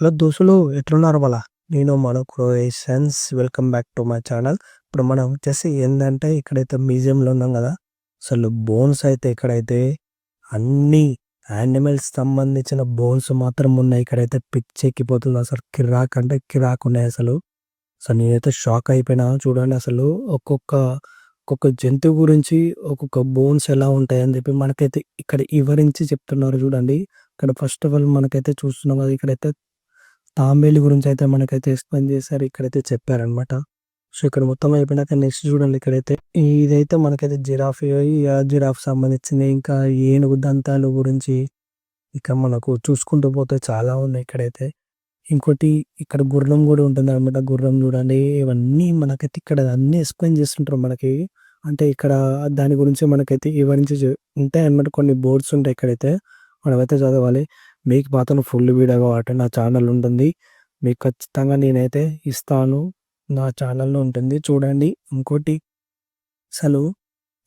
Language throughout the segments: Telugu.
హలో దోస్తులు ఎట్లున్నారు మళ్ళా? నేను మన creations welcome back to my channel. ఇప్పుడు మనం వచ్చేసి ఏందంటే ఇక్కడైతే మ్యూజియంలో ఉన్నాం కదా. అసలు బోన్స్ అయితే ఇక్కడైతే అన్ని యానిమల్స్ సంబంధించిన బోన్స్ మాత్రం ఉన్నాయి. ఇక్కడైతే పిచ్చెక్కిపోతుంది అసలు, కిరాక్ అంటే కిరాక్ ఉన్నాయి అసలు. అసలు నేనైతే షాక్ అయిపోయినా. చూడండి అసలు ఒక్కొక్క ఒక్కొక్క జంతువు గురించి ఒక్కొక్క బోన్స్ ఎలా ఉంటాయని చెప్పి మనకైతే ఇక్కడ వివరించి చెప్తున్నారు చూడండి. ఇక్కడ ఫస్ట్ ఆఫ్ ఆల్ మనకైతే చూస్తున్నాం కదా, ఇక్కడైతే తాంబేలు గురించయితే మనకైతే ఎక్స్‌ప్లెయిన్ చేశారు. ఇక్కడైతే చెప్పారనమాట. సో, ఇక్కడ మొత్తం అయిపోయినాక నెక్స్ట్ చూడండి ఇక్కడైతే ఇదైతే మనకైతే జిరాఫ్ సంబంధించింది. ఇంకా ఏనుగు దంతాలు గురించి ఇక మనకు చూసుకుంటూ పోతే చాలా ఉన్నాయి ఇక్కడైతే. ఇంకోటి ఇక్కడ గుర్రం గూడా ఉంటుందనమాట. గుర్రం చూడండి, ఇవన్నీ మనకైతే ఇక్కడ అన్నీ ఎక్స్‌ప్లెయిన్ చేస్తుంటారు మనకి. అంటే ఇక్కడ దాని గురించి మనకైతే వివరించి ఉంటాయన్నమాట. కొన్ని బోర్డ్స్ ఉంటాయి ఇక్కడైతే. మనమైతే చదవాలి. మీకు మాత్రం ఫుల్ వీడియో కాబట్టి నా ఛానల్ ఉంటుంది. మీకు ఖచ్చితంగా నేనైతే ఇస్తాను. నా ఛానల్‌లో ఉంటుంది చూడండి. ఇంకోటి అసలు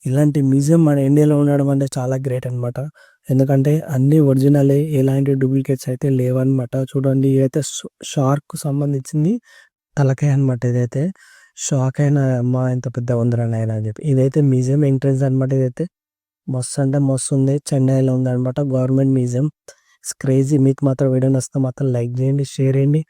ఇలాంటి మ్యూజియం మన ఇండియాలో ఉండడం అంటే చాలా గ్రేట్ అనమాట. ఎందుకంటే అన్నీ ఒరిజినలే, ఎలాంటి డూప్లికేట్స్ అయితే లేవన్నమాట. చూడండి ఇదైతే షార్క్‌కు సంబంధించింది తలకాయ అనమాట ఇదైతే. షాక్ అయినా అమ్మా! ఇంత పెద్దగా ఉందిరా నాయనా అని చెప్పి. ఇదైతే మ్యూజియం ఎంట్రన్స్ అనమాట ఇదైతే. మస్తు అంటే మస్తుంది. చెన్నైలో ఉందనమాట గవర్నమెంట్ మ్యూజియం. It's crazy. మీకు మాత్రం వీడియో నచ్చితే మాత్రం లైక్ చేయండి, షేర్ చేయండి.